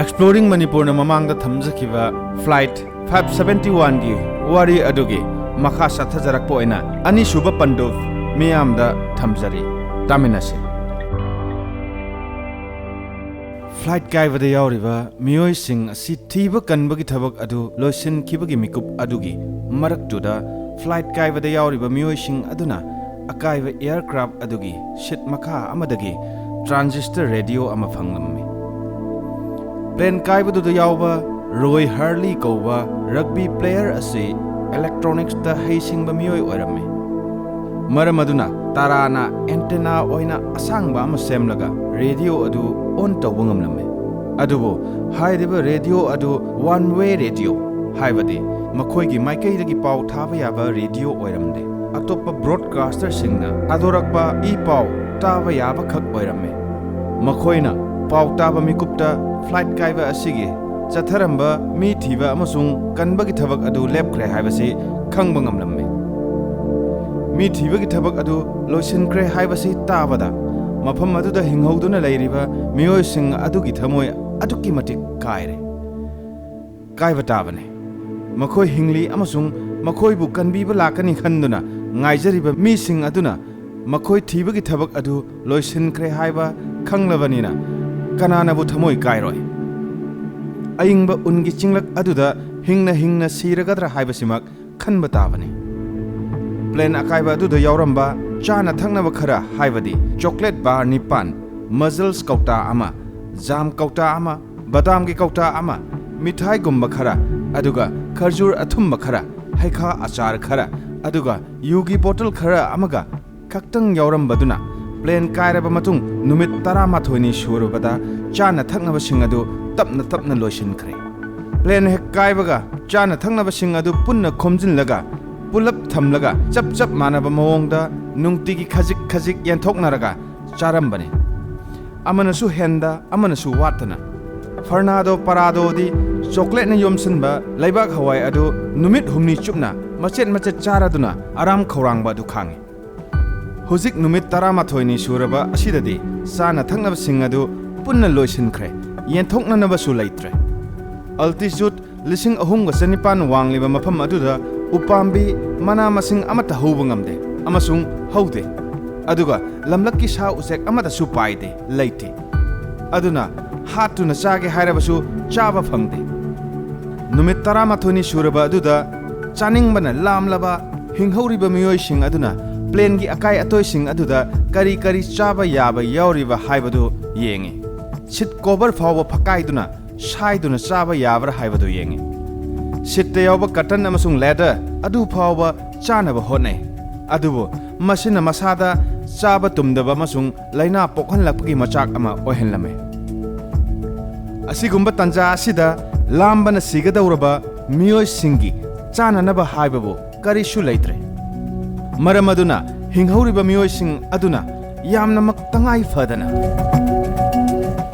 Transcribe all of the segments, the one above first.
Exploring Manipur na mamangda thamjakiba Flight 571 gi Wari adugi makha sathajarakpo oina Anisuba Pandup miyamda thamjari taminase. Flight kaibada yauriba miyoi sing asi thiba kanbagi thabak adu loisin khibagi mikup adugi maraktuda flight kaibada yauriba miyoi sing aduna akaiba aircraft adugi shit makha amadagi transistor radio ama phanglammi. Plane kaibadu da yauba Roy Harley kauba rugby player asi electronics da heisingba miyoi oirame. Maramaduna tarana antenna oina asangba ama semlaga radio adu on tawba ngamlame. Adubo haidiba radio adu one way radio haibadi makhoigi maikaidagi pau thaba yaba radio oiramde. Atoppa broadcaster singna adorakba e pau taba yaba khak oirame. Makhoina pau taba mikupta flight kaiba asigi chatharamba mi thiba amasung kanbagi thabak adu lepkhre haibasi khangba ngamlamme. Mi thibagi thabak adu loisinkhre haibasi tabada mafam aduda hinghoduna leiriba miyoi sing adugi thamoi aduki matik kaire kaiba tabane makhoi hingli amasung makhoi bu kanbiba lakani khanduna ngaijariba mi sing aduna makhoi thibagi thabak adu loisinkhre haiba khanglabanina kanana bu thamoi kairoi ayingba ungi chinglak aduda hingna siragadra haibasimak khanba tabane. Plane akaiba aduda yauramba chana thangnaba khara haibadi chocolate bar nipan muzzles kauta ama jam kauta ama badam gi kauta ama mithai gumba khara aduga kharjur athumba khara haikha achar khara aduga yugi bottle khara amaga kaktang yaurambaduna plane kairaba matung numit 13 ni shurubada chana thangnaba sing adu tapna loisinkhre. Plane hek kaibaga chana thangnaba sing adu punna khomjinlaga pulap thamlaga chap manaba mawongda nungtigi khajik yanthoknaraga charambane. Amanasu henda amanasu watana. Fernando Parado di chocolate na yomsanba laibak hawai adu numit humni chupna machet charaduna aram khorangba du khangi. Huzik numit 13 ni suraba asidadi sana thangnaba sing adu punna loisinkhre yanthoknanaba su leitre. Altitude 3,900 wangliba mafam aduda upambi mana masing amata hauba ngamde amasung haude aduga lamlakki sa usek amata su paide leite aduna hatuna chage hairabasu chaba phangde. Numit 13 ni suraba aduda chaningbana lamlaba hinghauriba miyoi sing aduna plane gi akai atoi sing aduda kari chaba yaba yauriba haibadu yengi sit cover fawa phakaiduna saiduna chaba yabra haibadu yengi. Sitte yauba cotton amasung leather adu phawba chanaba honai adubo masina masada chaba tumdaba amasung laina pokhanlakpagi machak ama ohenlame. Asigumba tanja asida lambana sigadawraba miyoi singi chananaba haibabu karisu leitre. Maramaduna hinghauriba miyoi sing aduna yamnamak tangai fadana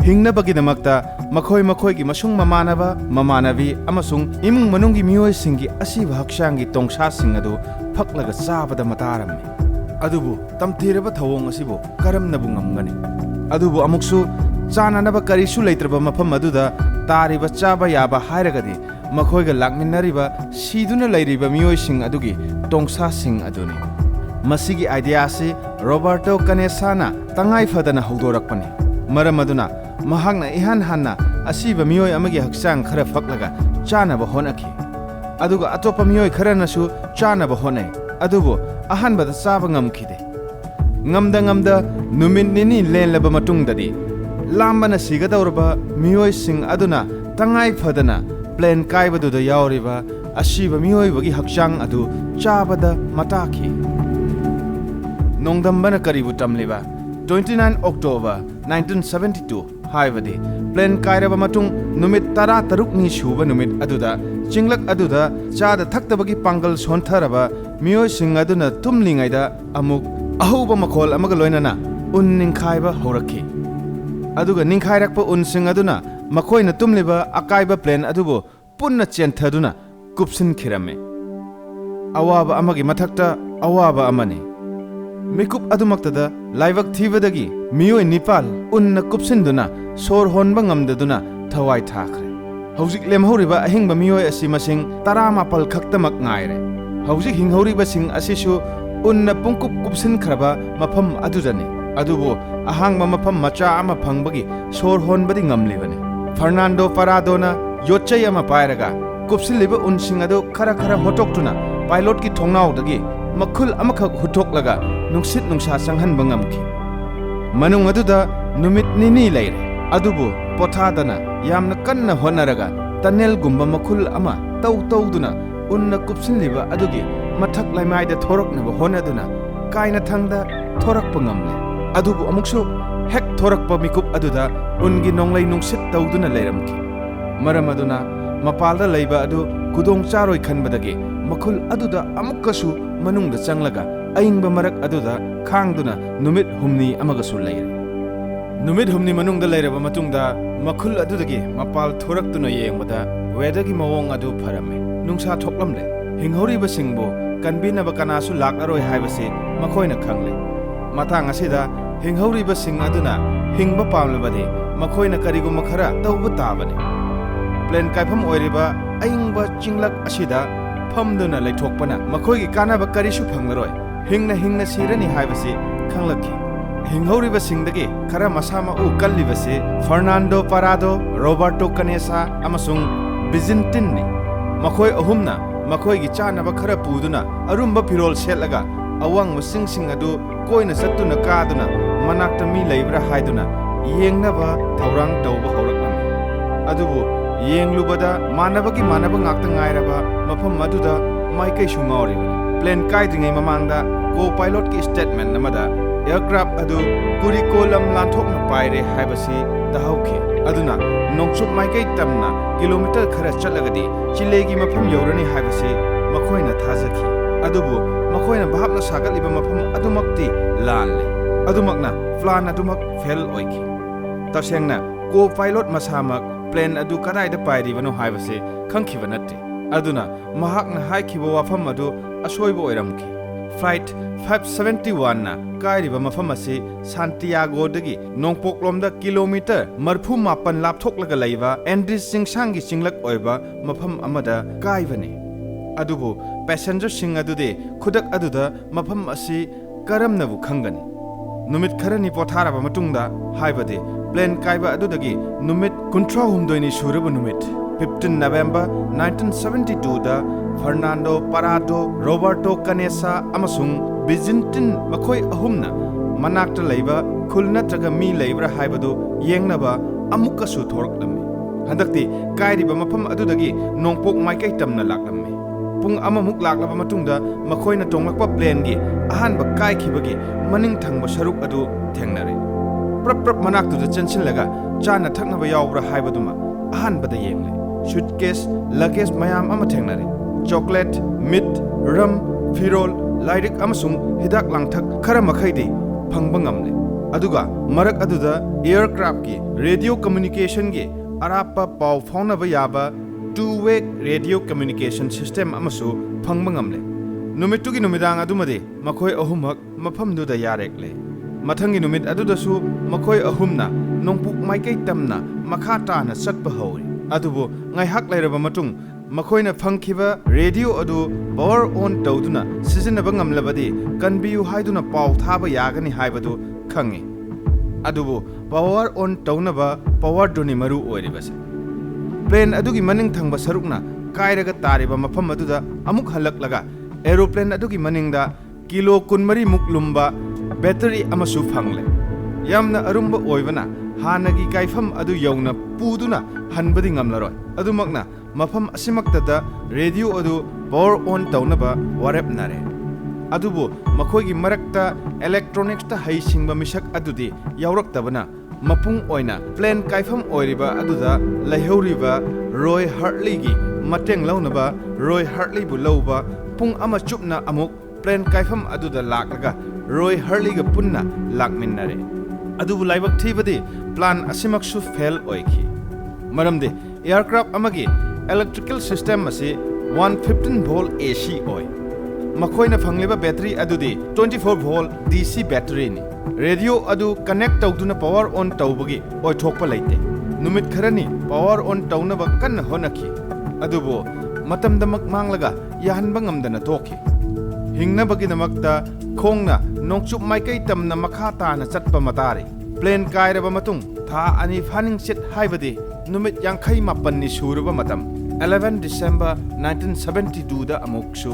hingnabagidamakta makhoi gi masung mamanabi amasung imung manunggi miyoi singi asiba haksangi tongsa sing adu phaklaga chabada mataramme. Adubu tamthiraba thawong asibu karamnabu ngamgani adubu amuksu chananaba karisu leitraba mafam aduda tariba chaba yaba hairagadi makhoiga lakminnariba siduna leiriba miyoi sing adugi tongsa sing aduni. Masigi idea si Roberto Canesana tangai fadana haudorakpani. Maramaduna mahakna ihan hanna asiba miyoi amagi haksang khara faklaga chanaba honaki aduga atopa miyoi kharanasu chanaba honai adubo ahanbada chaba ngamkhide. Ngamda numin nini lenlaba matungdadi lambana sigadawraba miyoi sing aduna tangai fadana plane kaibaduda yauriba asiba miyoi bagi haksang adu chabada mataki. Nongdambana karibu tamliba 29 October 1972 haibadi plane kairaba matung numit 13 ni shuba numit aduda chinglak aduda chada thaktabagi pangal sontharaba miyoi sing aduna tumlingaida amuk ahuba makhol amaga loinana un ningkhaiba horakhi aduga ningkhairakpa un sing aduna makhoina tumliba akaiba plane adubo punna chenthaduna kupsin khirame. Awaba amagi mathakta awaba amani. Mikup adumaktada laibak thibadagi miyoi nipal unna kupsinduna sor honba ngamdaduna thawai thakre hauzik lemhoriba ahingba miyoi asi masing 19 khaktamak ngaire hauzik hinghoriba sing asisu unna pungkup kupsin khraba mafam adudani adubu ahangba mafam macha ama phangbagi sor honbadi ngamlibani Fernando Paradona yotchai ama pairaga kupsiliba unsing adu khara hotoktuna pilot ki thongnau dagi makhul amakhak hutoklaga nungsit nungsa sanghanba ngamki manung aduda numit nini leire adubu pothadana yamna kanna honaraga tunnel gumba makhul ama tawduna unna kupsiliba adugi mathak laimaida thoroknaba honaduna kaina thangda thorakpa ngamle adubu amuksu hek thorakpa mikup aduda ungi nonglai nungsit tawduna leiramki maram aduna mapalda leiba adu kudong charoi khanbadagi makhul aduda amukkasu manungda changlaga aingba marak aduda khangduna numit humni amagasu leire numit humni manungda leiraba matungda makhul adudagi mapal thoraktuna yengbada wedagi mawong adu pharame nungsa thoklamle hinghoriba singbo kanbinaba kanasu laklaroi haibase makhoina khangle matang asida hinghoriba sing aduna hingba pamlabadi makhoina kariguma khara tawba tabani plane kaifam oiriba aingba chinglak asida famduna leithokpana makhoigi kanaba karisu phanglaroi hingna sirani haibase khanglakhi hinghoriba singdagi khara masama u kallibase Fernando Parado Roberto Canessa amasung Byzantine makhoi ahumna makhoi chanaba khara puduna arumba pirol selaga awang masing adu koina sattuna kaduna manakta mi leibra haiduna yengnaba thaurang tawba hauraknami adubu yenglubada manaba ngakta ngairaba mafam aduda maikai sungauribani plane kaidringai mamangda co-pilot ki statement namada aircraft adu curriculum lanthokna paire haibasi tahauke aduna nongchup maikai tamna kilometer khara chatlagadi chilegi mafam yorani haibasi makhoina thajaki adubu makhoina bhapna sagatliba mafam adumakti lanle adumakna plan adumak fail oiki tasengna co-pilot masamak plane adu kadaida pairibano haibase khangkhiba natte aduna mahakna haikhiba wafam adu asoiba oiramki flight 571 na kairiba mafam ase Santiago dagi nongpoklomda kilometer marphu mapan lapthoklaga leiba Andres singsangi singlak oiba mafam amada kaibane adubu passenger sing adude khudak aduda mafam ase karamnabu khangani numit kharani potharaba matungda haibade plane kaiba adudagi numit 13 suraba numit 15 November 1972 da Fernando Parado Roberto Canessa amasung Byzantine makhoi ahumna manakta leiba khulna traga mi leibra haibadu yengnaba amukkasu thoraklami handakti kairiba mafam adudagi nongpok maikai tamna laklami pung amamuk laklaba matungda makhoina tonglakpa plane gi ahanba kaikhibagi maning thangba saruk adu thengnare prap manaktuda chansinlaga chana thaknaba yawbra haibaduma ahanbada yengle suitcase luggage mayam ama thengnare chocolate meat rum firol lairik amasung hidak langthak khara makhaidi phangba ngamle aduga marak aduda aircraft gi radio communication gi arapa paw faunaba yaba two-way radio communication system amasu phangba ngamle numitugi numidang adumade makhoi ahumak mafamduda yarekle mathangi numit adudasu makhoi ahumna nongpuk maikai tamna makha tana satpa hauri adubu ngaihak lairaba matung makhoina phangkhiba radio adu power on tawduna sizinaba ngamlabadi kanbiu haiduna paw thaba yagani haibadu khangi adubu power on tawnaba power duni maru oiribase plane adugi maning thangba sarukna kairaga tariba mafam aduda amuk halaklaga aeroplane adugi maningda kilo 13 muk lumba battery amasu phangle yamna arumba oibana hanagi kaifam adu yauna puduna hanbadi ngamlaroi adumakna mafam asimaktada radio adu power on tawnaba warep nare adubu makhoigi marakta electronics ta haisingba misak adudi yawraktabana mapung oina plane kaifam oiriba aduda laihoriba Roy Hartley gi mateng launaba Roy Hartley bu lauba pung ama chupna amuk plane kaifam aduda laklaga Roy Hartley ga punna lakminnare adubu laibak thibadi plan asimaksu fail oiki maramde aircraft amagi electrical system ase 115 volt AC oi makhoina phangliba battery adudi 24 volt DC battery ni radio adu connect tawduna power on tawbagi oi thokpa leite नुमित खरनी power on तौनब कन्न होनखी अदुबो मतमदमक मांगलगा याहनबा ngamdana tokhi hingnabagidamagta khongna nongchup maikai tamna makha taana chatpa matari plane kairaba matung tha ani phaning set haibadi numit yankhai mapan ni suraba matam 11 December 1972 da amuksu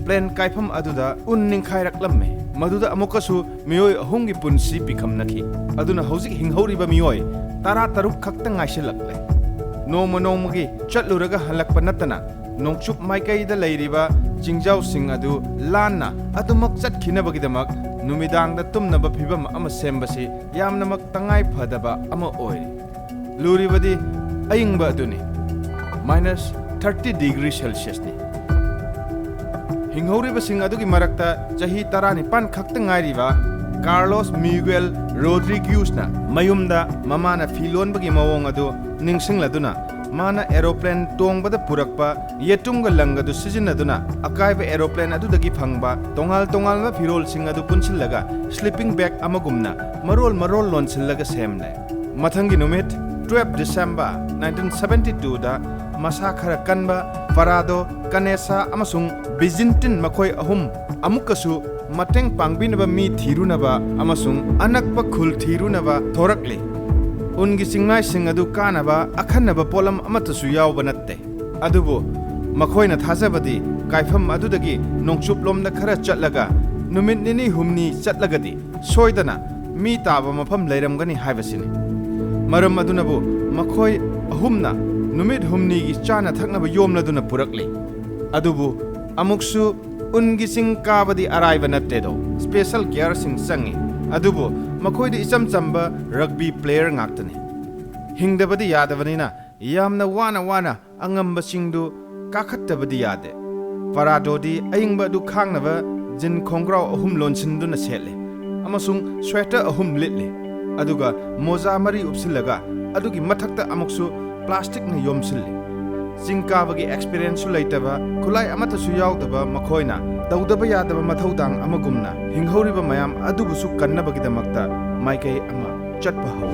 plane kaifam aduda unning khairaklamme maduda amukasu miyoi ahungi punsi pikhamnaki aduna hojik hinghoriba miyoi tara taruk khakta ngaisilakle noma nomagi chatluraga halakpa natana nongchup maikai da leiriba jingjau sing adu lanna adumak chatkhinabagidamak numidang da tumnaba phibam ama sembasi yamnamak tangai phadaba ama oi luribadi ayingba aduni -30 degree Celsius ni hinghoriba sing adugi marakta jahi tarani pan khakta ngairiba Carlos Miguel Rodriguez na mayumda mamana filon bagi mawong adu ningsingladuna mana aeroplane tongbada purakpa yetunga langadu sizinaduna akaiba aeroplane adu dagi phangba tongal tongalba firol sing adu punsillaga sleeping bag amagumna marol lonsillaga semle mathangi numit 12 December 1972 da masa khara kanba Parado Kanesa amasung Byzantine makoi ahum amukasu mateng pangbinaba mi thirunaba amasung anakpa khul thirunaba thorakle ungi singnai sing adu kanaba akhanaba polam amatasu yawba natte adubo makhoina thajabadi kaifam adudagi nongchup lomda khara chatlaga numit nini humni chatlagadi soidana mi taba mafam leiramgani haibasini maram adunabu makhoi ahumna numit humni gi chana thaknaba yomladuna purakle adubu amuksu ungi sing kabadi araiba natte do special care sing sangi adubu makhoi de icham chamba rugby player ngaktani hingdabadi yadabanina yamna wana angamba singdu kakhattabadi yade paradodi ayingba du khangnaba jin khongrau ahum lonsinduna sele amasung sweater ahum litle aduga moza mari upsilaga adugi mathakta amuksu plastic na yomsille singkabagi experience laitaba khulai amata su yaudaba makhoina daudaba yadaba mathaudang amagumna hinghoriba mayam adubusu kannabagi damakta maikai ama chatpa haw